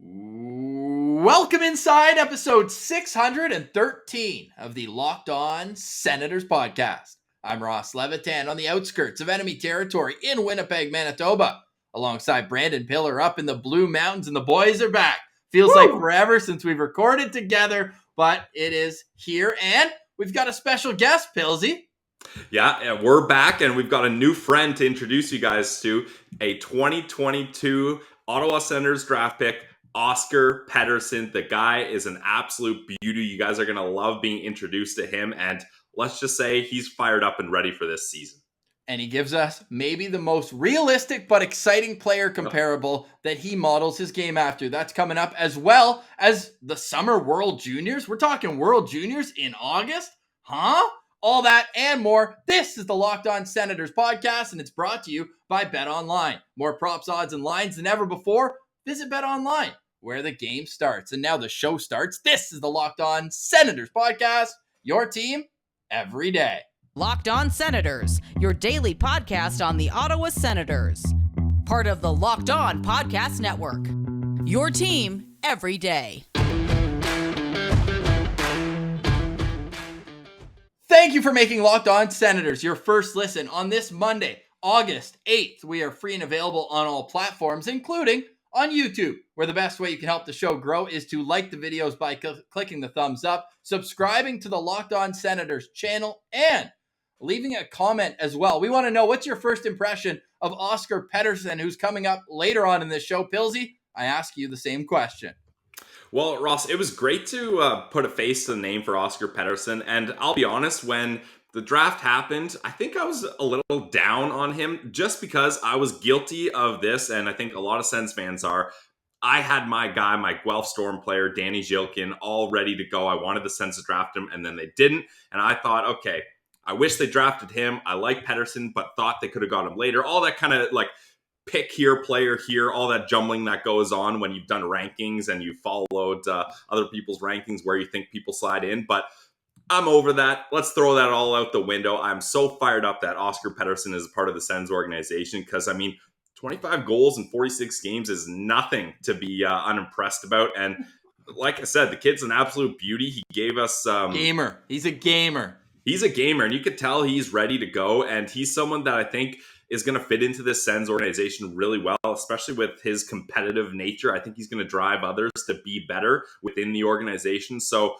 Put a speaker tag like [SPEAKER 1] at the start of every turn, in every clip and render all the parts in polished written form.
[SPEAKER 1] Welcome inside episode 613 of the Locked On Senators podcast. I'm Ross Levitan on the outskirts of enemy territory in Winnipeg, Manitoba, alongside Brandon Piller up in the Blue Mountains, and the boys are back. Feels like forever since we've recorded together, but it is here, and we've got a special guest, Pillsy.
[SPEAKER 2] Yeah, we're back, and we've got a new friend to introduce you guys to, a 2022 Ottawa Senators draft pick, Oscar Pedersen. The guy is an absolute beauty. You guys are going to love being introduced to him, and let's just say he's fired up and ready for this season.
[SPEAKER 1] And he gives us maybe the most realistic but exciting player comparable that he models his game after. That's coming up, as well as the Summer World Juniors. We're talking World Juniors in August? Huh? All that and more. This is the Locked On Senators podcast, and it's brought to you by BetOnline. More props, odds, and lines than ever before. Visit BetOnline, where the game starts. And now the show starts. This is the Locked On Senators podcast, your team every day.
[SPEAKER 3] Locked On Senators, your daily podcast on the Ottawa Senators. Part of the Locked On Podcast Network. Your team every day.
[SPEAKER 1] Thank you for making Locked On Senators your first listen on this Monday, August 8th. We are free and available on all platforms, including on YouTube, where the best way you can help the show grow is to like the videos by clicking the thumbs up, subscribing to the Locked On Senators channel, and leaving a comment as well. We want to know, what's your first impression of Oscar Pedersen, who's coming up later on in this show? Pillsy, I ask you the same question.
[SPEAKER 2] Well, Ross, it was great to put a face to the name for Oscar Pedersen, and I'll be honest, when the draft happened, I think I was a little down on him just because I was guilty of this, and I think a lot of Sens fans are. I had my guy, my Guelph Storm player, Danny Zhilkin, all ready to go. I wanted the Sens to draft him, and then they didn't, and I thought, okay, I wish they drafted him. I like Pedersen, but thought they could have got him later. All that kind of like pick here, player here, all that jumbling that goes on when you've done rankings and you've followed other people's rankings where you think people slide in. But I'm over that. Let's throw that all out the window. I'm so fired up that Oscar Pedersen is a part of the Sens organization because, 25 goals in 46 games is nothing to be unimpressed about. And like I said, the kid's an absolute beauty. He gave us...
[SPEAKER 1] gamer. He's a gamer.
[SPEAKER 2] He's a gamer, and you could tell he's ready to go. And he's someone that I think is going to fit into this Sens organization really well, especially with his competitive nature. I think he's going to drive others to be better within the organization. So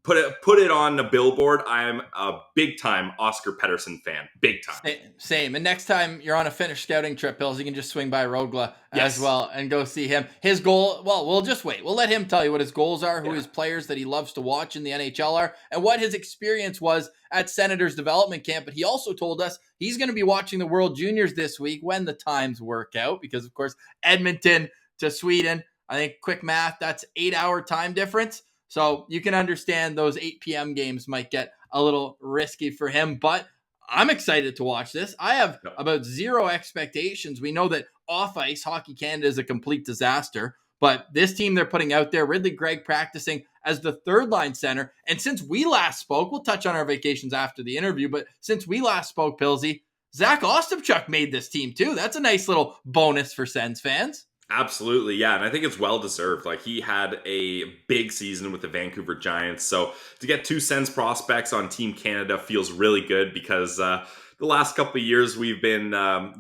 [SPEAKER 2] put it on the billboard. I'm a big-time Oskar Pettersson fan. Big time.
[SPEAKER 1] Same. And next time you're on a Finnish scouting trip, Bills, you can just swing by Rögle as well and go see him. His goal, well, we'll just wait. We'll let him tell you what his goals are, who his players that he loves to watch in the NHL are, and what his experience was at Senators development camp. But he also told us he's going to be watching the World Juniors this week when the times work out, because, of course, Edmonton to Sweden, I think quick math, that's 8-hour time difference. So you can understand those 8 p.m. games might get a little risky for him, but I'm excited to watch this. I have about zero expectations. We know that off-ice, Hockey Canada is a complete disaster, but this team they're putting out there, Ridly Greig practicing as the third-line center. And since we last spoke, we'll touch on our vacations after the interview, but since we last spoke, Pillsy, Zach Ostapchuk made this team too. That's a nice little bonus for Sens fans.
[SPEAKER 2] Absolutely, yeah, and I think it's well-deserved. Like, he had a big season with the Vancouver Giants, so to get 2 Sens prospects on Team Canada feels really good because the last couple of years we've been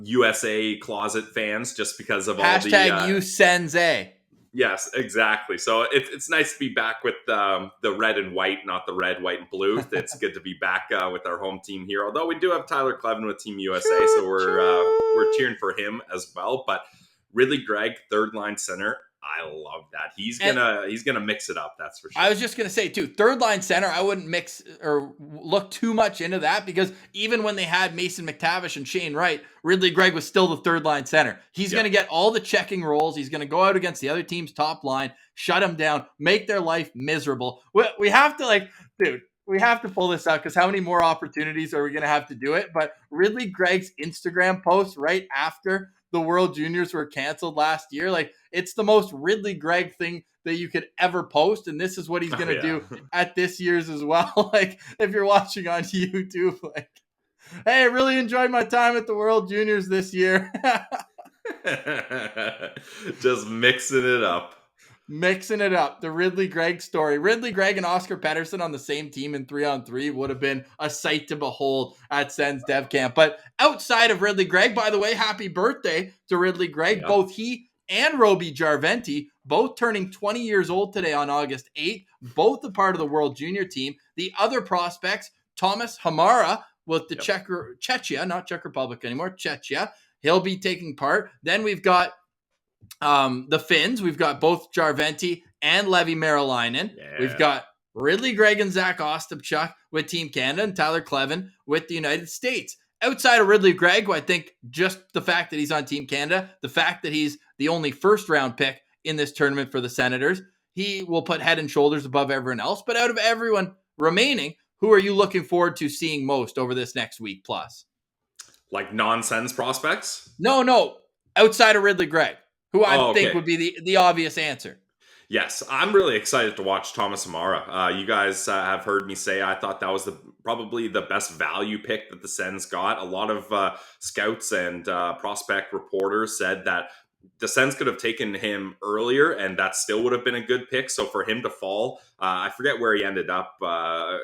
[SPEAKER 2] USA closet fans just because of all the...
[SPEAKER 1] Hashtag #USensA.
[SPEAKER 2] Yes, exactly. So it's nice to be back with the red and white, not the red, white, and blue. It's good to be back with our home team here, although we do have Tyler Clevin with Team USA, so we're cheering for him as well, but... Ridly Greig, third line center. I love that. He's gonna mix it up. That's for sure.
[SPEAKER 1] I was just gonna say too, third line center. I wouldn't mix or look too much into that because even when they had Mason McTavish and Shane Wright, Ridly Greig was still the third line center. He's gonna get all the checking roles. He's gonna go out against the other team's top line, shut them down, make their life miserable. We have to we have to pull this out because how many more opportunities are we gonna have to do it? But Ridly Greig's Instagram post right after the World Juniors were canceled last year, it's the most Ridly Greig thing that you could ever post, and this is what he's going to do at this year's as well. If you're watching on YouTube, hey, I really enjoyed my time at the World Juniors this year.
[SPEAKER 2] Just mixing it up.
[SPEAKER 1] Mixing it up. The Ridly Greig story. Ridly Greig and Oscar Pedersen on the same team in 3-on-3 would have been a sight to behold at Sens Dev Camp. But outside of Ridly Greig, by the way, happy birthday to Ridly Greig.
[SPEAKER 2] Yeah.
[SPEAKER 1] Both he and Roby Jarventi, both turning 20 years old today on August 8th, both a part of the World Junior team. The other prospects, Thomas Hamara with the Czechia, not Czech Republic anymore, Czechia. He'll be taking part. Then we've got the Finns. We've got both Jarventi and Levi Meriläinen.
[SPEAKER 2] Yeah.
[SPEAKER 1] We've got Ridly Greig and Zach Ostapchuk with Team Canada and Tyler Klevin with the United States. Outside of Ridly Greig, who I think just the fact that he's on Team Canada, the fact that he's the only first-round pick in this tournament for the Senators, he will put head and shoulders above everyone else. But out of everyone remaining, who are you looking forward to seeing most over this next week plus?
[SPEAKER 2] Like non-Sens prospects?
[SPEAKER 1] No. Outside of Ridly Greig, who I think would be the obvious answer.
[SPEAKER 2] Yes, I'm really excited to watch Thomas Hamara. You guys have heard me say I thought that was probably the best value pick that the Sens got. A lot of scouts and prospect reporters said that the Sens could have taken him earlier, and that still would have been a good pick. So for him to fall, I forget where he ended up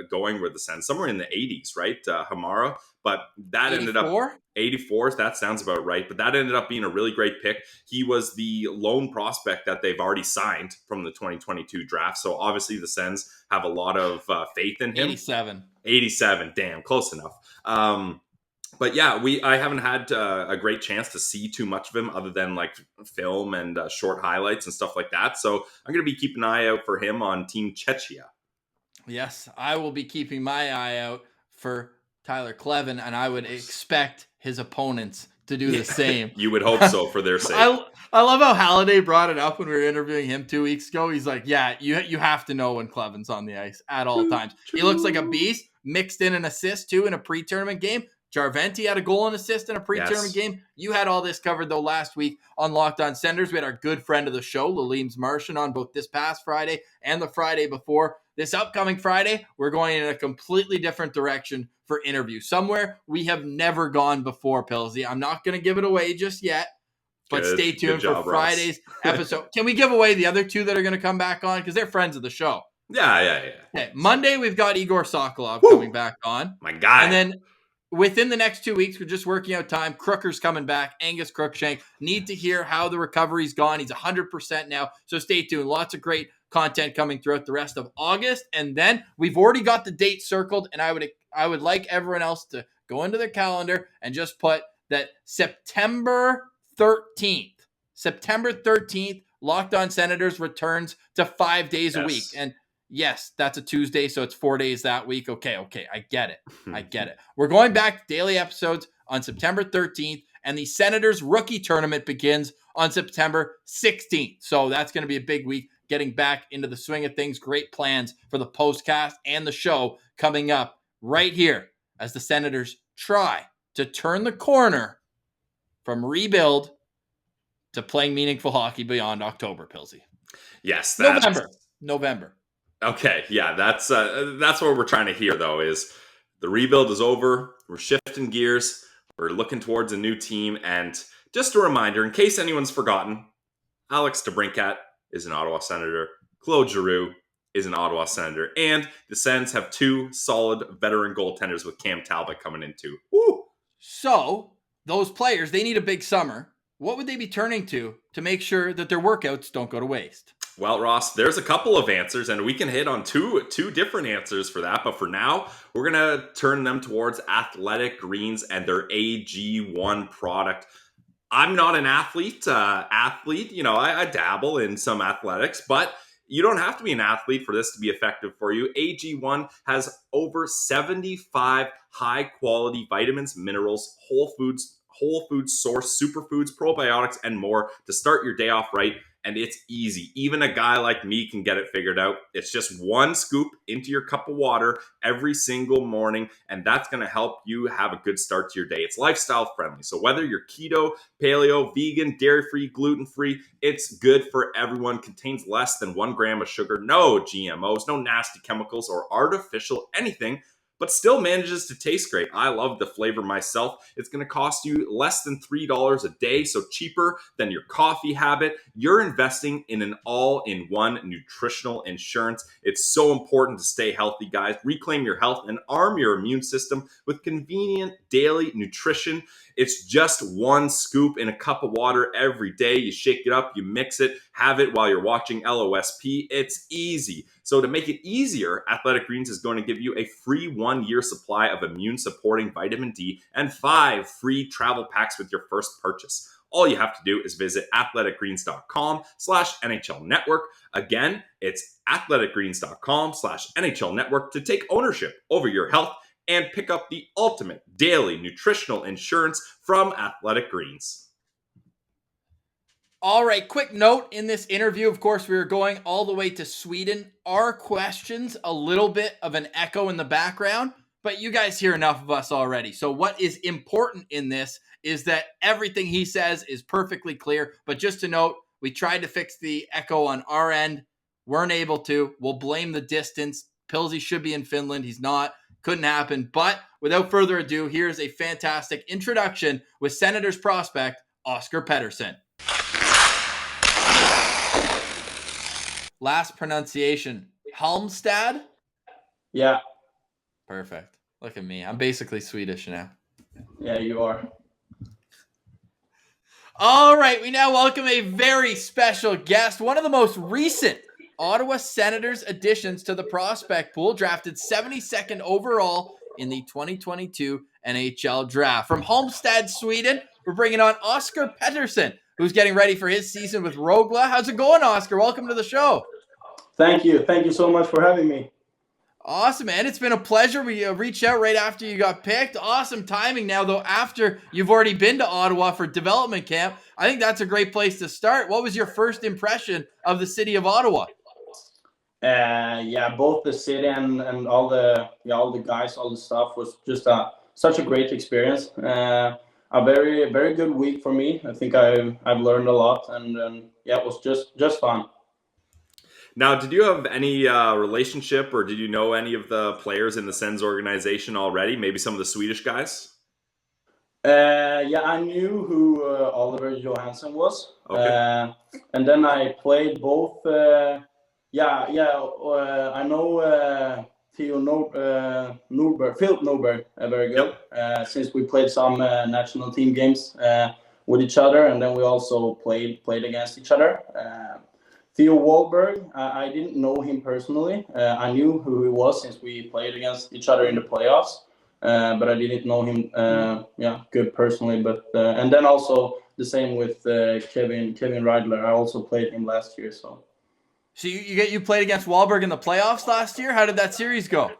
[SPEAKER 2] going with the Sens, somewhere in the 80s, right? Hamara. But that
[SPEAKER 1] 84?
[SPEAKER 2] ended up 84. That sounds about right. But that ended up being a really great pick. He was the lone prospect that they've already signed from the 2022 draft. So obviously the Sens have a lot of faith in him. 87. Damn, close enough. But yeah, I haven't had a great chance to see too much of him other than like film and short highlights and stuff like that. So I'm going to be keeping an eye out for him on Team Czechia.
[SPEAKER 1] Yes, I will be keeping my eye out for Tyler Klevin, and I would expect his opponents to do the same.
[SPEAKER 2] You would hope so for their sake.
[SPEAKER 1] I love how Halliday brought it up when we were interviewing him 2 weeks ago. He's like, yeah, you have to know when Klevin's on the ice at all times. He looks like a beast, mixed in an assist too in a pre-tournament game. Jarventi had a goal and assist in a pre-tournament game. You had all this covered, though, last week on Locked On Senators. We had our good friend of the show, Laleem's Martian, on both this past Friday and the Friday before. This upcoming Friday, we're going in a completely different direction for interview. Somewhere we have never gone before, Pilsy. I'm not going to give it away just yet, but stay tuned for Friday's episode. Can we give away the other two that are going to come back on? Because they're friends of the show.
[SPEAKER 2] Yeah.
[SPEAKER 1] Okay, Monday, we've got Igor Sokolov coming back on.
[SPEAKER 2] My guy.
[SPEAKER 1] And then within the next 2 weeks, we're just working out time. Crooker's coming back. Angus Crookshank. Need to hear how the recovery's gone. He's 100% now. So stay tuned. Lots of great content coming throughout the rest of August. And then we've already got the date circled. And I would like everyone else to go into their calendar and just put that September 13th, Locked On Senators returns to 5 days a week. And yes, that's a Tuesday, so it's 4 days that week. Okay, I get it. We're going back to daily episodes on September 13th, and the Senators rookie tournament begins on September 16th. So that's going to be a big week, getting back into the swing of things. Great plans for the postcast and the show coming up right here as the Senators try to turn the corner from rebuild to playing meaningful hockey beyond October, Pilsy.
[SPEAKER 2] Yes,
[SPEAKER 1] November.
[SPEAKER 2] Okay, yeah, that's what we're trying to hear, though, is the rebuild is over. We're shifting gears. We're looking towards a new team. And just a reminder, in case anyone's forgotten, Alex DeBrincat is an Ottawa Senator. Claude Giroux is an Ottawa Senator. And the Sens have two solid veteran goaltenders with Cam Talbot coming in too. Woo!
[SPEAKER 1] So, those players, they need a big summer. What would they be turning to make sure that their workouts don't go to waste?
[SPEAKER 2] Well, Ross, there's a couple of answers, and we can hit on two different answers for that. But for now, we're going to turn them towards Athletic Greens and their AG1 product. I'm not an athlete. I dabble in some athletics, but you don't have to be an athlete for this to be effective for you. AG1 has over 75 high-quality vitamins, minerals, whole food source, superfoods, probiotics, and more to start your day off right. And it's easy. Even a guy like me can get it figured out. It's just one scoop into your cup of water every single morning, and that's going to help you have a good start to your day. It's lifestyle friendly. So whether you're keto, paleo, vegan, dairy-free, gluten-free, it's good for everyone. Contains less than 1 gram of sugar, no GMOs, no nasty chemicals or artificial anything. but still manages to taste great. I love the flavor myself. It's going to cost you less than $3 a day, so cheaper than your coffee habit. You're investing in an all-in-one nutritional insurance. It's so important to stay healthy, guys. Reclaim your health and arm your immune system with convenient daily nutrition. It's just one scoop in a cup of water every day. You shake it up, you mix it, have it while you're watching LOSP. It's easy. So to make it easier, Athletic Greens is going to give you a free 1-year supply of immune-supporting vitamin D and 5 free travel packs with your first purchase. All you have to do is visit athleticgreens.com/NHL Network. Again, it's athleticgreens.com/NHL Network to take ownership over your health and pick up the ultimate daily nutritional insurance from Athletic Greens.
[SPEAKER 1] All right, quick note in this interview, of course, we were going all the way to Sweden. Our questions, a little bit of an echo in the background, but you guys hear enough of us already. So what is important in this is that everything he says is perfectly clear. But just to note, we tried to fix the echo on our end, weren't able to. We'll blame the distance. Pilsy should be in Finland. He's not. Couldn't happen. But without further ado, here's a fantastic introduction with Senators prospect Oscar Pedersen. Last pronunciation, Halmstad?
[SPEAKER 4] Yeah.
[SPEAKER 1] Perfect. Look at me. I'm basically Swedish now.
[SPEAKER 4] Yeah, you are.
[SPEAKER 1] All right, we now welcome a very special guest, one of the most recent Ottawa Senators additions to the prospect pool, drafted 72nd overall in the 2022 NHL Draft. From Halmstad, Sweden, we're bringing on Oskar Pettersson, who's getting ready for his season with Rögle. How's it going, Oscar? Welcome to the show.
[SPEAKER 4] Thank you. Thank you so much for having me.
[SPEAKER 1] Awesome, man. It's been a pleasure. We reached out right after you got picked. Awesome timing now, though, after you've already been to Ottawa for development camp. I think that's a great place to start. What was your first impression of the city of Ottawa?
[SPEAKER 4] Yeah, both the city and all the guys, all the stuff was just such a great experience. A very very good week for me. I think I've learned a lot, and yeah, it was just fun.
[SPEAKER 2] Now, did you have any relationship, or did you know any of the players in the Sens organization already? Maybe some of the Swedish guys?
[SPEAKER 4] Yeah, I knew who Oliver Johansson was.
[SPEAKER 2] Okay.
[SPEAKER 4] And then I played both. I know Philip Norberg very good.
[SPEAKER 2] Yep.
[SPEAKER 4] Since we played some national team games with each other, and then we also played against each other. Theo Wahlberg, I didn't know him personally. I knew who he was since we played against each other in the playoffs, but I didn't know him good personally. But and then also the same with Kevin Reidler. I also played him last year. So
[SPEAKER 1] you played against Wahlberg in the playoffs last year? How did that series go?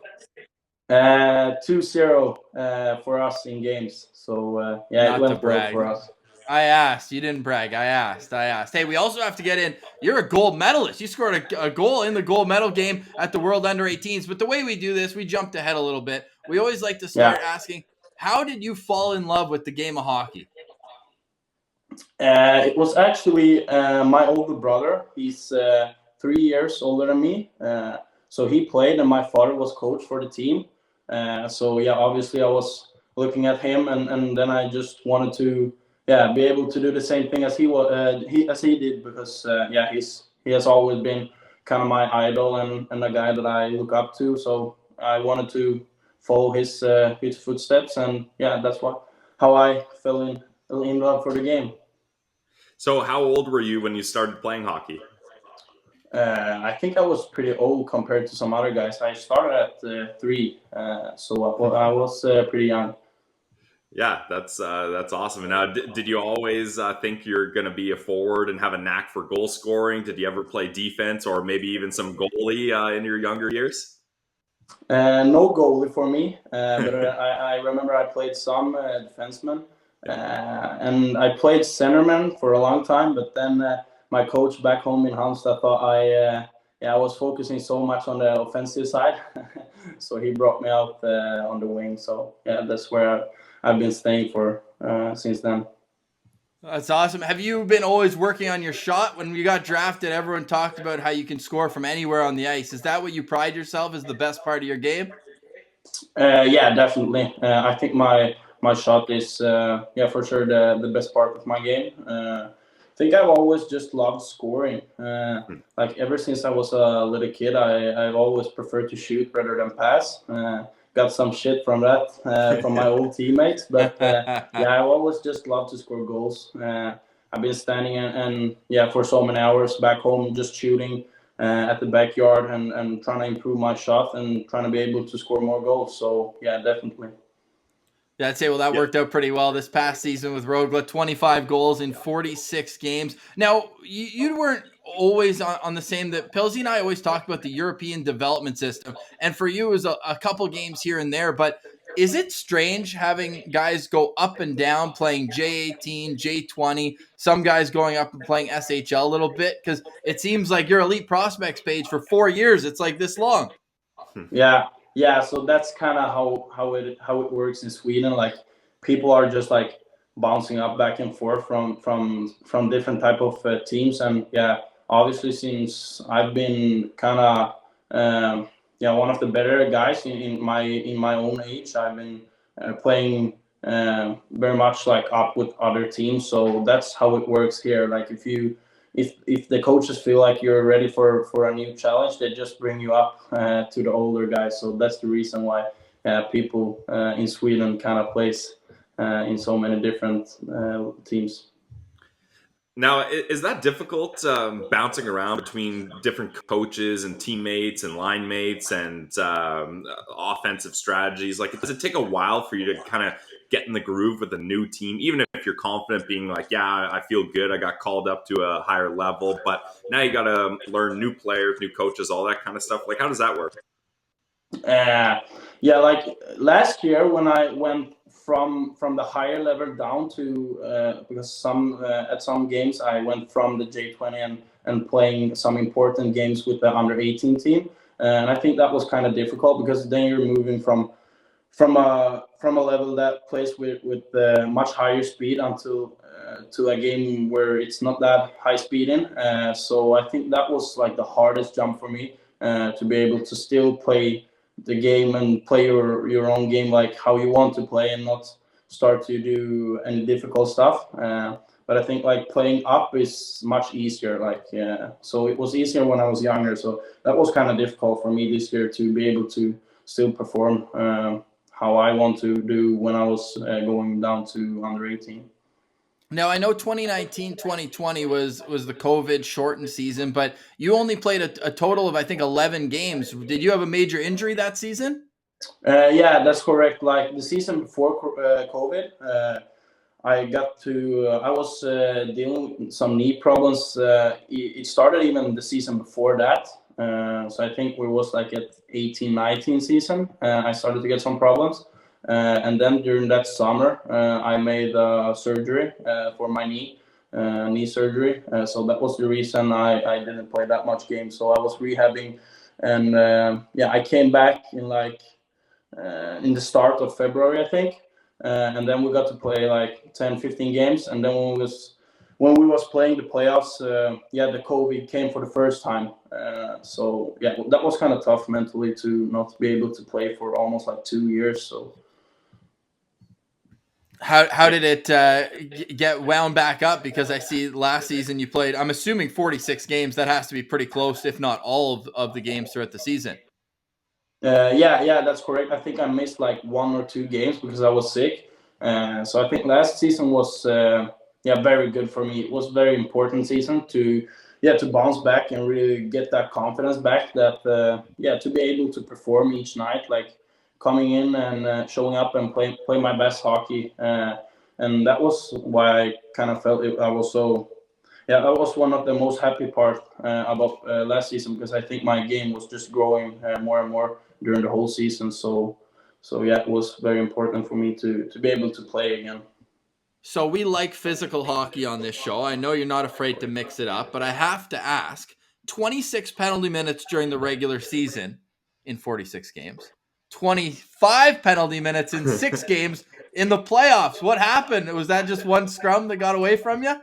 [SPEAKER 4] 2-0 for us in games. So it went well for us.
[SPEAKER 1] I asked. You didn't brag. I asked. Hey, we also have to get in. You're a gold medalist. You scored a goal in the gold medal game at the World Under-18s. But the way we do this, we jumped ahead a little bit. We always like to start asking, how did you fall in love with the game of hockey?
[SPEAKER 4] It was actually my older brother. He's 3 years older than me. So he played, and my father was coach for the team. So obviously I was looking at him, and then I just wanted to be able to do the same thing as he did, because he has always been kind of my idol and a guy that I look up to. So I wanted to follow his footsteps, and that's how I fell in love for the game.
[SPEAKER 2] So how old were you when you started playing hockey?
[SPEAKER 4] I think I was pretty old compared to some other guys. I started at 3, so I was pretty young.
[SPEAKER 2] Yeah, that's awesome. Now, did you always think you're going to be a forward and have a knack for goal scoring? Did you ever play defense or maybe even some goalie in your younger years?
[SPEAKER 4] No goalie for me, but I remember I played some defenseman, and I played centerman for a long time. But then my coach back home in Halmstad thought I was focusing so much on the offensive side, so he brought me out on the wing. So that's where I've been staying for since then.
[SPEAKER 1] That's awesome. Have you been always working on your shot? When you got drafted, everyone talked about how you can score from anywhere on the ice. Is that what you pride yourself as the best part of your game?
[SPEAKER 4] Yeah, definitely. I think my shot is for sure the best part of my game. I think I've always just loved scoring. Like ever since I was a little kid, I've always preferred to shoot rather than pass. Got some shit from that from my old teammates, but yeah, I always just loved to score goals. I've been standing and yeah for so many hours back home just shooting at the backyard and trying to improve my shot and trying to be able to score more goals. So yeah, definitely.
[SPEAKER 1] Yeah, I'd say, well, that worked out pretty well this past season with Rögle, 25 goals in 46 games. Now, you weren't always on the same, that Pilsy and I always talked about the European development system. And for you, it was a couple games here and there. But is it strange having guys go up and down playing J18, J20, some guys going up and playing SHL a little bit? Because it seems like your elite prospects page for 4 years, it's like this long.
[SPEAKER 4] Yeah. So that's kind of how it works in Sweden. Like people are just like bouncing up back and forth from different type of teams, and yeah, obviously since I've been kind of one of the better guys in my own age, I've been playing very much like up with other teams. So that's how it works here. Like if the coaches feel like you're ready for a new challenge, they just bring you up to the older guys. So that's the reason why people in Sweden kind of plays in so many different teams.
[SPEAKER 2] Now, is that difficult bouncing around between different coaches and teammates and line mates and offensive strategies? Like, does it take a while for you to kind of get in the groove with a new team, even if you're confident being like, yeah, I feel good, I got called up to a higher level, but now you got to learn new players, new coaches, all that kind of stuff? Like, how does that work?
[SPEAKER 4] Yeah, like last year when I went from the higher level down to because at some games I went from the J20 and playing some important games with the under 18 team, and I think that was kind of difficult because then you're moving from a level that plays with much higher speed until to a game where it's not that high speed in. So I think that was like the hardest jump for me to be able to still play the game and play your own game like how you want to play and not start to do any difficult stuff. But I think like playing up is much easier. Like so it was easier when I was younger. So that was kind of difficult for me this year to be able to still perform how I want to do when I was going down to under 18.
[SPEAKER 1] Now, I know 2019, 2020 was the COVID shortened season, but you only played a total of, I think, 11 games. Did you have a major injury that season?
[SPEAKER 4] Yeah, that's correct. Like the season before COVID, I was dealing with some knee problems. It started even the season before that. So I think we was like at 18, 19 season. I started to get some problems. And then during that summer, I made surgery for my knee surgery. So that was the reason I didn't play that much games. So I was rehabbing, and I came back in in the start of February, I think. And then we got to play like 10, 15 games. And then when we was playing the playoffs, the COVID came for the first time. So yeah, that was kind of tough mentally to not be able to play for almost like 2 years. So
[SPEAKER 1] how did it get wound back up? Because I see last season you played, I'm assuming 46 games. That has to be pretty close, if not all of the games throughout the season.
[SPEAKER 4] Yeah, that's correct. I think I missed like 1 or 2 games because I was sick. So I think last season was very good for me. It was a very important season to bounce back and really get that confidence back. That to be able to perform each night, like coming in and showing up and play my best hockey. And that was why I kind of felt I was so. Yeah, that was one of the most happy part about last season because I think my game was just growing more and more during the whole season. So yeah, it was very important for me to be able to play again.
[SPEAKER 1] So we like physical hockey on this show. I know you're not afraid to mix it up, but I have to ask, 26 penalty minutes during the regular season in 46 games, 25 penalty minutes in 6 games in the playoffs. What happened? Was that just one scrum that got away from you?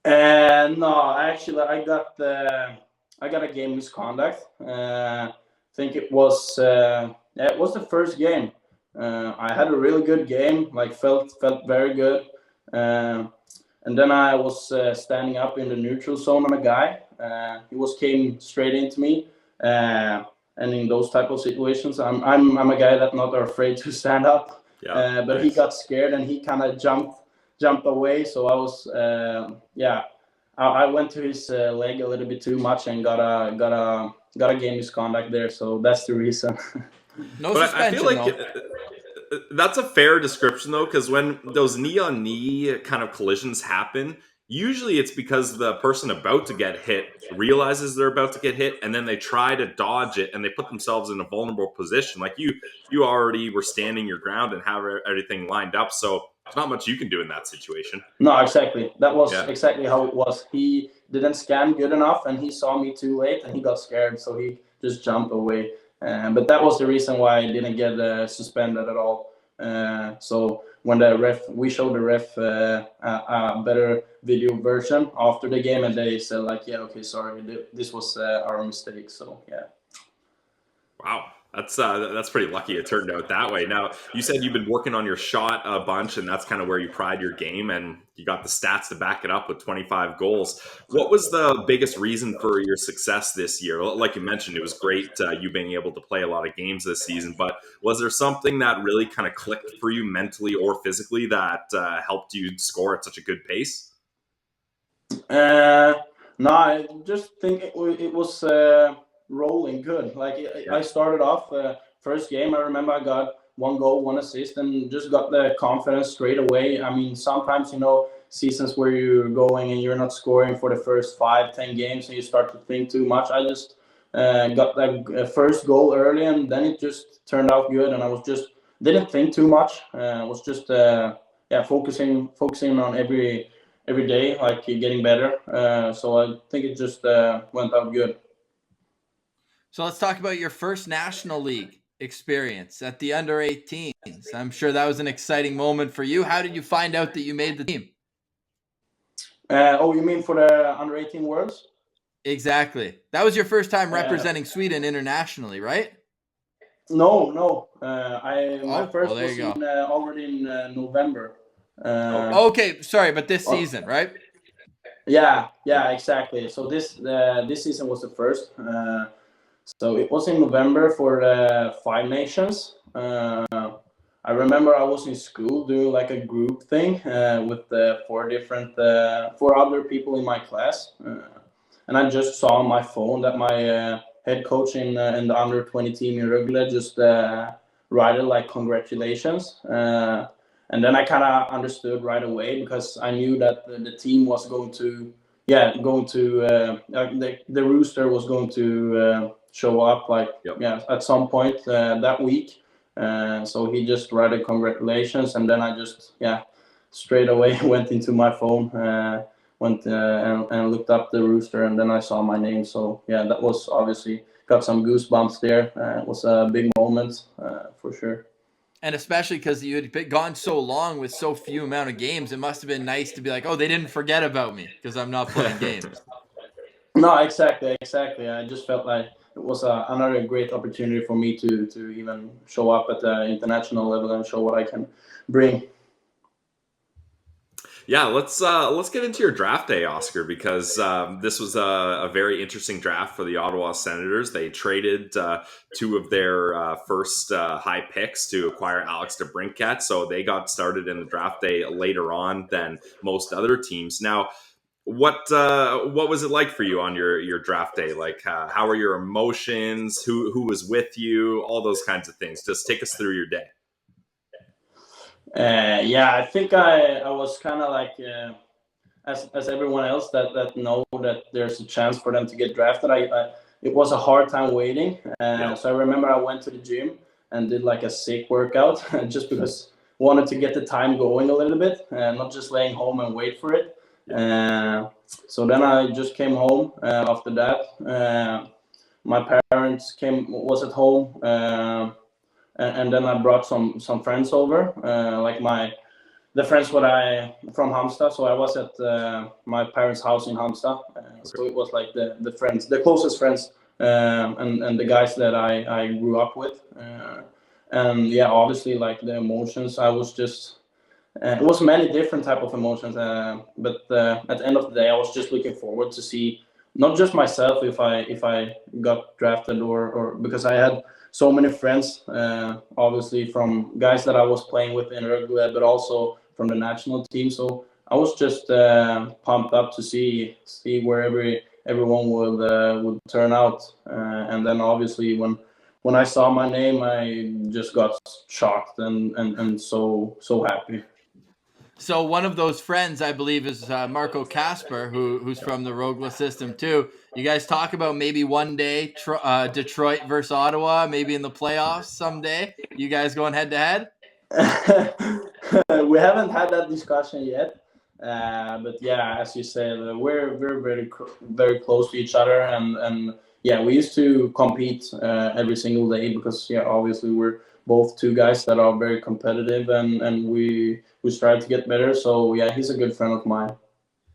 [SPEAKER 4] No, actually, I got a game misconduct. I think it was it was the first game. I had a really good game, like felt very good. And then I was standing up in the neutral zone on a guy. He came straight into me. And in those type of situations, I'm a guy that's not afraid to stand up.
[SPEAKER 2] Yeah,
[SPEAKER 4] but
[SPEAKER 2] nice.
[SPEAKER 4] He got scared and he kind of jumped away. So I was I went to his leg a little bit too much and got a game misconduct there. So that's the reason.
[SPEAKER 1] No
[SPEAKER 2] But
[SPEAKER 1] suspension,
[SPEAKER 2] I feel like
[SPEAKER 1] though.
[SPEAKER 2] that's a fair description, though, because when those knee-on-knee kind of collisions happen, usually it's because the person about to get hit realizes they're about to get hit, and then they try to dodge it, and they put themselves in a vulnerable position. Like you already were standing your ground and have everything lined up, so there's not much you can do in that situation.
[SPEAKER 4] No, exactly. That was exactly how it was. He didn't scan good enough, and he saw me too late, and he got scared, so he just jumped away. But that was the reason why I didn't get suspended at all. So when we showed the ref a better video version after the game, and they said like, yeah, okay, sorry, this was our mistake. So yeah.
[SPEAKER 2] Wow. That's pretty lucky it turned out that way. Now, you said you've been working on your shot a bunch, and that's kind of where you pride your game, and you got the stats to back it up with 25 goals. What was the biggest reason for your success this year? Like you mentioned, it was great you being able to play a lot of games this season, but was there something that really kind of clicked for you mentally or physically that helped you score at such a good pace?
[SPEAKER 4] No, I just think it was rolling good. Like I started off first game. I remember I got 1 goal, 1 assist, and just got the confidence straight away. I mean, sometimes seasons where you're going and you're not scoring for the first 5-10 games, and you start to think too much. I just got that first goal early, and then it just turned out good. And I was just didn't think too much. I was just focusing on every day, like getting better. So I think it just went out good.
[SPEAKER 1] So let's talk about your first National League experience at the under 18s. I'm sure that was an exciting moment for you. How did you find out that you made the team?
[SPEAKER 4] You mean for the under 18 Worlds?
[SPEAKER 1] Exactly. That was your first time representing Sweden internationally, right?
[SPEAKER 4] No. My first was already in November.
[SPEAKER 1] Okay, sorry, but this season, right?
[SPEAKER 4] Yeah, exactly. So this season was the first. So it was in November for the 5 Nations. I remember I was in school doing like a group thing with 4 other people in my class, and I just saw on my phone that my head coach in the under 20 team in Rögle just wrote like congratulations. And then I kind of understood right away, because I knew that the team was going to the rooster was going to show up at some point that week. So he just wrote a congratulations, and then I just straight away went into my phone, and looked up the rooster, and then I saw my name. So that was obviously got some goosebumps there. It was a big moment for sure.
[SPEAKER 1] And especially because you had gone so long with so few amount of games, it must have been nice to be like, oh, they didn't forget about me because I'm not playing games.
[SPEAKER 4] No, exactly. I just felt like it was another great opportunity for me to even show up at the international level and show what I can bring.
[SPEAKER 2] Yeah, let's get into your draft day, Oscar, because this was a very interesting draft for the Ottawa Senators. They traded 2 of their first high picks to acquire Alex DeBrincat, so they got started in the draft day later on than most other teams. Now, what was it like for you on your draft day? Like, how were your emotions? Who was with you? All those kinds of things. Just take us through your day.
[SPEAKER 4] I think I was kind of like as everyone else that know that there's a chance for them to get drafted. It was a hard time waiting. So I remember I went to the gym and did like a sick workout just because I wanted to get the time going a little bit, not just laying home and wait for it. So then I just came home after that. My parents was at home. And then I brought some friends over, the friends from Halmstad. So I was at my parents' house in Halmstad. So it was like the friends, the closest friends and the guys that I grew up with. And yeah, obviously, like the emotions, I was just it was many different type of emotions, but at the end of the day, I was just looking forward to see not just myself if I got drafted, or because I had so many friends, obviously from guys that I was playing with in Rögle, but also from the national team. So I was just pumped up to see where everyone would turn out, and then obviously when I saw my name, I just got shocked and so happy.
[SPEAKER 1] So one of those friends, I believe, is Marco Kasper, who's from the Rögle system too. You guys talk about maybe one day Detroit versus Ottawa, maybe in the playoffs someday. You guys going head to head?
[SPEAKER 4] We haven't had that discussion yet, but yeah, as you said, we're very close to each other, and yeah, we used to compete every single day because yeah, obviously we're both two guys that are very competitive, and we strive to get better. So yeah, he's a good friend of mine.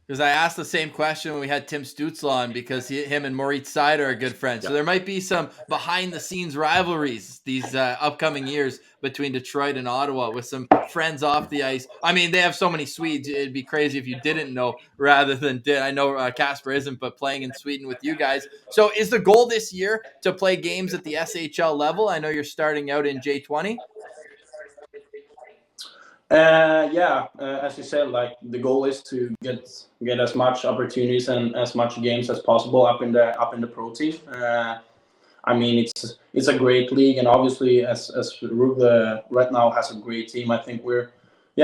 [SPEAKER 1] Because I asked the same question when we had Tim Stützle on, because him and Moritz Seider are good friends. So there might be some behind-the-scenes rivalries these upcoming years between Detroit and Ottawa with some friends off the ice. I mean, they have so many Swedes. It'd be crazy if you didn't know rather than did. I know Kasper isn't, but playing in Sweden with you guys. So is the goal this year to play games at the SHL level? I know you're starting out in J20.
[SPEAKER 4] Yeah, as you said, like the goal is to get as much opportunities and as much games as possible up in the pro team. I mean, it's a great league, and obviously, as Rögle right now has a great team. I think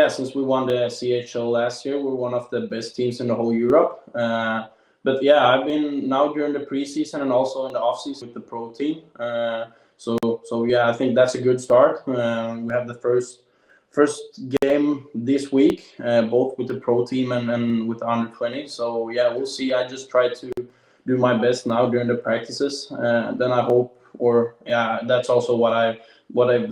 [SPEAKER 4] since we won the CHL last year, we're one of the best teams in the whole Europe. But yeah, I've been now during the preseason and also in the off season with the pro team. So yeah, I think that's a good start. We have the first game this week, both with the pro team and with the under 20. So yeah, we'll see. I just try to do my best now during the practices. Then I hope, or yeah, that's also what I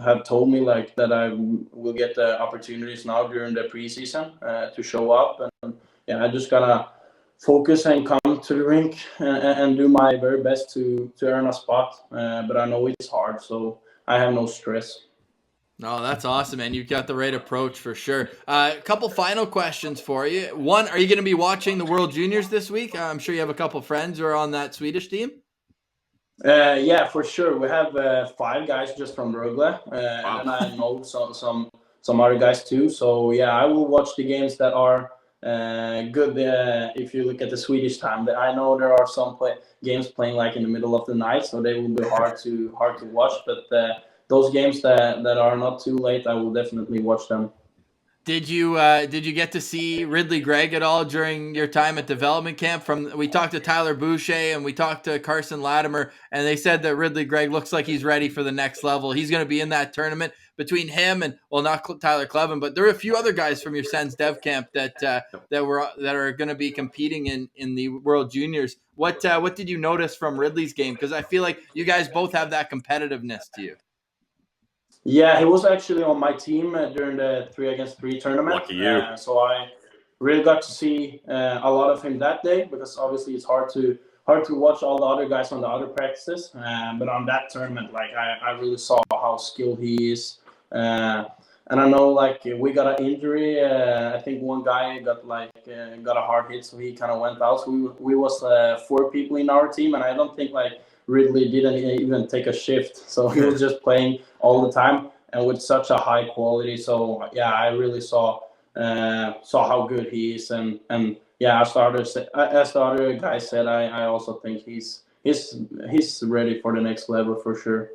[SPEAKER 4] have told me, like that I will get the opportunities now during the preseason to show up. And yeah, I just gotta focus and come to the rink and do my very best to earn a spot. But I know it's hard, so I have no stress.
[SPEAKER 1] No, that's awesome, man. You've got the right approach for sure. A couple final questions for you. One, are you going to be watching the World Juniors this week? I'm sure you have a couple friends who are on that Swedish team.
[SPEAKER 4] Yeah, for sure. We have 5 guys just from Rögle,
[SPEAKER 2] Wow.
[SPEAKER 4] and then I know some other guys too. So yeah, I will watch the games that are good. If you look at the Swedish time, I know there are some games playing like in the middle of the night, so they will be hard to watch. But those games that are not too late, I will definitely watch them.
[SPEAKER 1] Did you get to see Ridley Gregg at all during your time at development camp? We talked to Tyler Boucher and we talked to Carson Latimer, and they said that Ridley Gregg looks like he's ready for the next level. He's going to be in that tournament between him and, well, not Tyler Clevin, but there are a few other guys from your Sens Dev camp that are going to be competing in the World Juniors. What did you notice from Ridley's game? Because I feel like you guys both have that competitiveness to you.
[SPEAKER 4] Yeah, he was actually on my team during the 3-against-3 tournament.
[SPEAKER 2] Lucky you.
[SPEAKER 4] So I really got to see a lot of him that day, because obviously it's hard to watch all the other guys on the other practices. But on that tournament, like I really saw how skilled he is. And I know, like, we got an injury. I think one guy got a hard hit, so he kind of went out. So we was 4 people in our team, and I don't think Ridley didn't even take a shift, so he was just playing all the time and with such a high quality. So yeah, I really saw how good he is, and yeah, as the other guy said, I also think he's ready for the next level for sure.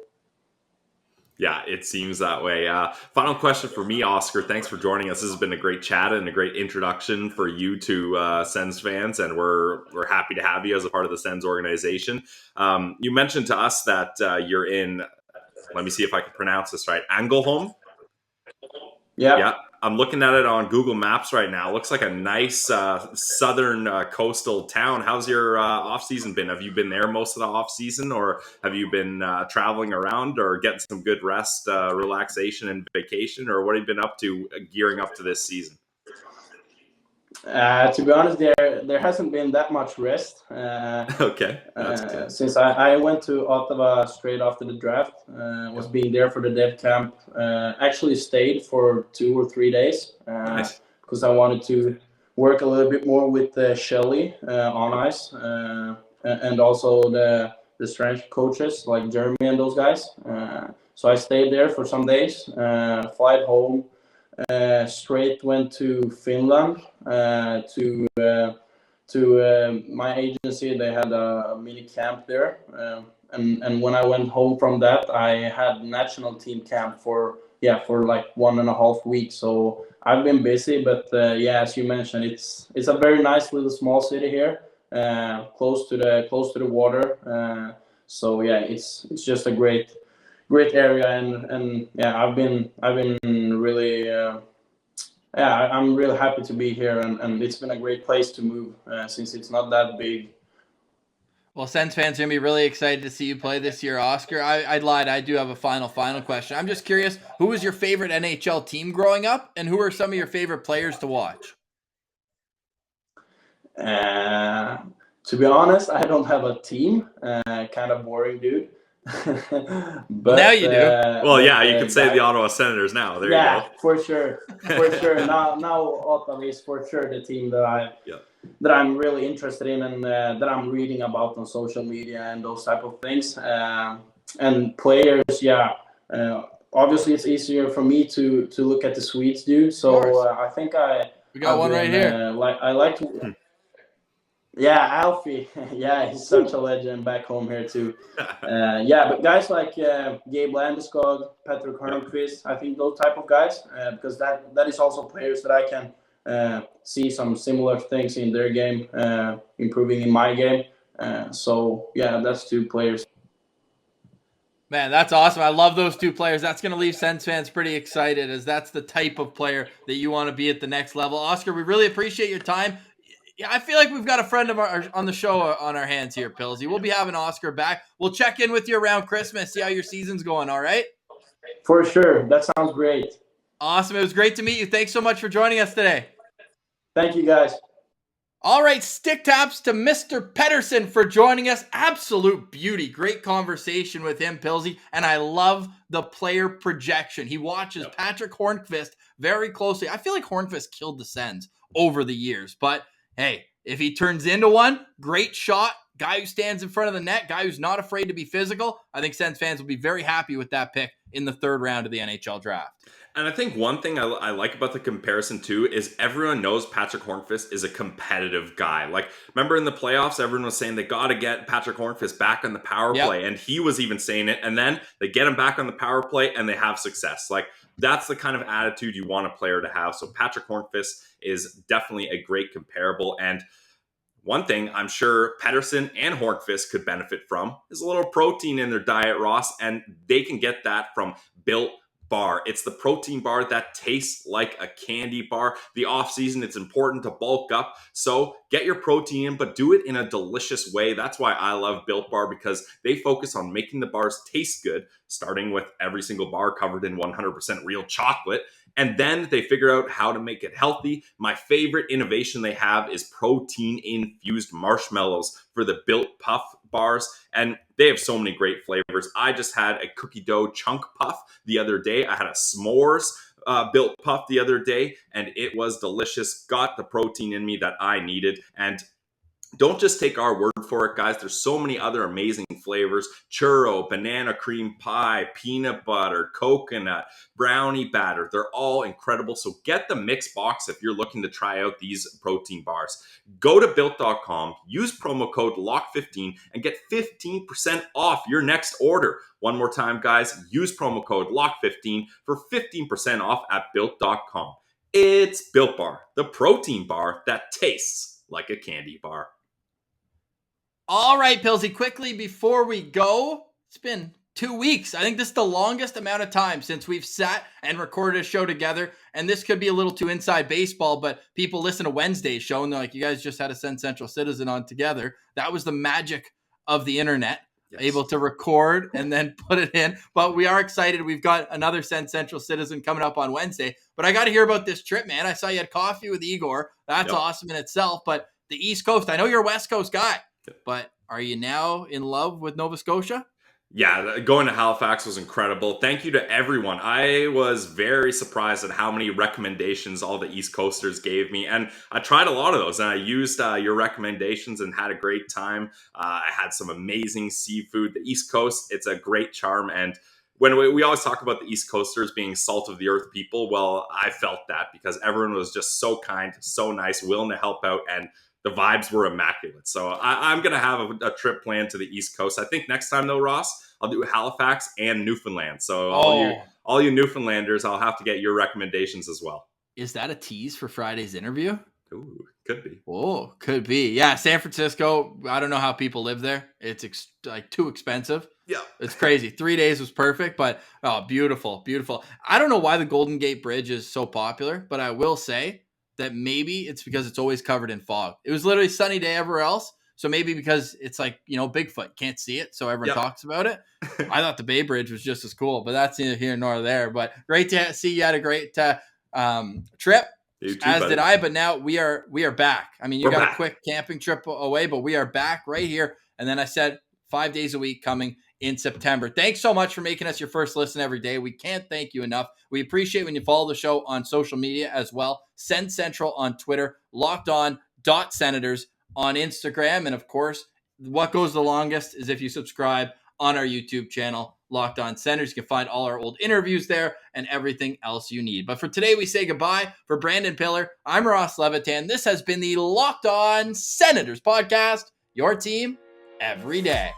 [SPEAKER 2] Yeah, it seems that way. Final question for me, Oscar. Thanks for joining us. This has been a great chat and a great introduction for you to Sens fans, and we're happy to have you as a part of the Sens organization. You mentioned to us that you're in, let me see if I can pronounce this right, Ängelholm? Yeah. I'm looking at it on Google Maps right now. It looks like a nice southern coastal town. How's your off-season been? Have you been there most of the off-season, or have you been traveling around or getting some good rest, relaxation, and vacation, or what have you been up to gearing up to this season?
[SPEAKER 4] To be honest, there hasn't been that much rest.
[SPEAKER 2] Okay, that's good.
[SPEAKER 4] Since I went to Ottawa straight after the draft, was being there for the dev camp. Actually stayed for 2 or 3 days
[SPEAKER 2] Nice.
[SPEAKER 4] because I wanted to work a little bit more with Shelly on ice and also the strength coaches like Jeremy and those guys. So I stayed there for some days, flight home. Straight went to Finland to my agency. They had a mini camp there, and when I went home from that, I had national team camp for like 1.5 weeks. So I've been busy, but as you mentioned, it's a very nice little small city here, close to the water. So it's just a great area, and I've been really I'm really happy to be here, and it's been a great place to move since it's not that big.
[SPEAKER 1] Well, Sens fans are going to be really excited to see you play this year, Oscar. I lied. I do have a final question. I'm just curious, who was your favorite NHL team growing up, and who are some of your favorite players to watch?
[SPEAKER 4] To be honest, I don't have a team. Kind of boring, dude.
[SPEAKER 1] But now you do.
[SPEAKER 2] You can say the Ottawa Senators now. There you go.
[SPEAKER 4] For sure. Now Ottawa is for sure the team that I'm really interested in, and that I'm reading about on social media and those type of things. And players, obviously it's easier for me to look at the Swedes, dude. So I think
[SPEAKER 1] we got one right here.
[SPEAKER 4] I like to. Yeah, Alfie. Yeah, he's such a legend back home here too. But guys like Gabe Landeskog, Patrick Hörnqvist, I think those type of guys, because that is also players that I can see some similar things in their game, improving in my game. That's 2 players.
[SPEAKER 1] Man, that's awesome. I love those 2 players. That's going to leave Sens fans pretty excited, as that's the type of player that you want to be at the next level. Oscar, we really appreciate your time. Yeah, I feel like we've got a friend of ours on the show on our hands here, Pillsy. We'll be having Oscar back. We'll check in with you around Christmas, see how your season's going, all right?
[SPEAKER 4] For sure. That sounds great.
[SPEAKER 1] Awesome. It was great to meet you. Thanks so much for joining us today.
[SPEAKER 4] Thank you, guys.
[SPEAKER 1] All right, stick taps to Mr. Pedersen for joining us. Absolute beauty. Great conversation with him, Pillsy. And I love the player projection. He watches Patrick Hörnqvist very closely. I feel like Hörnqvist killed the Sens over the years, but hey, if he turns into one, great shot, guy who stands in front of the net, guy who's not afraid to be physical. I think Sens fans will be very happy with that pick in the 3rd round of the NHL draft.
[SPEAKER 2] And I think one thing I like about the comparison too is everyone knows Patrick Hörnqvist is a competitive guy. Like, remember in the playoffs, everyone was saying they got to get Patrick Hörnqvist back on the power play, and he was even saying it. And then they get him back on the power play, and they have success. Like, that's the kind of attitude you want a player to have. So Patrick Hörnqvist is definitely a great comparable. And one thing I'm sure Pedersen and Hörnqvist could benefit from is a little protein in their diet, Ross, and they can get that from Built Bar. It's the protein bar that tastes like a candy bar. The off season, it's important to bulk up. So get your protein in, but do it in a delicious way. That's why I love Built Bar, because they focus on making the bars taste good, starting with every single bar covered in 100% real chocolate. And then they figure out how to make it healthy. My favorite innovation they have is protein-infused marshmallows for the Built Puff bars. And they have so many great flavors. I just had a cookie dough chunk puff the other day. I had a s'mores Built Puff the other day, and it was delicious. Got the protein in me that I needed. And don't just take our word for it, guys. There's so many other amazing flavors. Churro, banana cream pie, peanut butter, coconut, brownie batter. They're all incredible. So get the mix box if you're looking to try out these protein bars. Go to Built.com, use promo code LOCK15, and get 15% off your next order. One more time, guys. Use promo code LOCK15 for 15% off at Built.com. It's Built Bar, the protein bar that tastes like a candy bar.
[SPEAKER 1] All right, Pillsy, quickly before we go, it's been 2 weeks. I think this is the longest amount of time since we've sat and recorded a show together. And this could be a little too inside baseball, but people listen to Wednesday's show and they're like, you guys just had a Sens Central Citizen on together. That was the magic of the internet. able to record and then put it in. But we are excited. We've got another Sens Central citizen coming up on Wednesday. But I got to hear about this trip, man. I saw you had coffee with Igor. That's awesome in itself. But the East Coast, I know you're a West Coast guy, but are you now in love with Nova Scotia?
[SPEAKER 2] Yeah, going to Halifax was incredible. Thank you to everyone. I was very surprised at how many recommendations all the East Coasters gave me. And I tried a lot of those, and I used your recommendations and had a great time. I had some amazing seafood. The East Coast, it's a great charm. And when we always talk about the East Coasters being salt of the earth people, well, I felt that because everyone was just so kind, so nice, willing to help out, and the vibes were immaculate. So I'm going to have a trip planned to the East Coast. I think next time, though, Ross, I'll do Halifax and Newfoundland. So all you Newfoundlanders, I'll have to get your recommendations as well.
[SPEAKER 1] Is that a tease for Friday's interview?
[SPEAKER 2] Ooh, could be.
[SPEAKER 1] Oh, could be. Yeah, San Francisco, I don't know how people live there. It's like too expensive.
[SPEAKER 2] Yeah.
[SPEAKER 1] It's crazy. 3 days was perfect, but beautiful, beautiful. I don't know why the Golden Gate Bridge is so popular, but I will say that maybe it's because it's always covered in fog. It was literally sunny day everywhere else. So maybe because it's like, Bigfoot, can't see it, so everyone talks about it. I thought the Bay Bridge was just as cool, but that's neither here nor there. But great to see you had a great trip,
[SPEAKER 2] You too,
[SPEAKER 1] as
[SPEAKER 2] buddy.
[SPEAKER 1] did I. But now we are back. I mean, you
[SPEAKER 2] We're
[SPEAKER 1] got
[SPEAKER 2] back.
[SPEAKER 1] a quick camping trip away, but we are back right here. And then I said 5 days a week coming in September. Thanks so much for making us your first listen every day. We can't thank you enough. We appreciate when you follow the show on social media as well. Sens Central on Twitter, LockedOn.Senators on Instagram. And of course, what goes the longest is if you subscribe on our YouTube channel, Locked On Senators. You can find all our old interviews there and everything else you need. But for today, we say goodbye. For Brandon Piller, I'm Ross Levitan. This has been the Locked On Senators podcast, your team every day.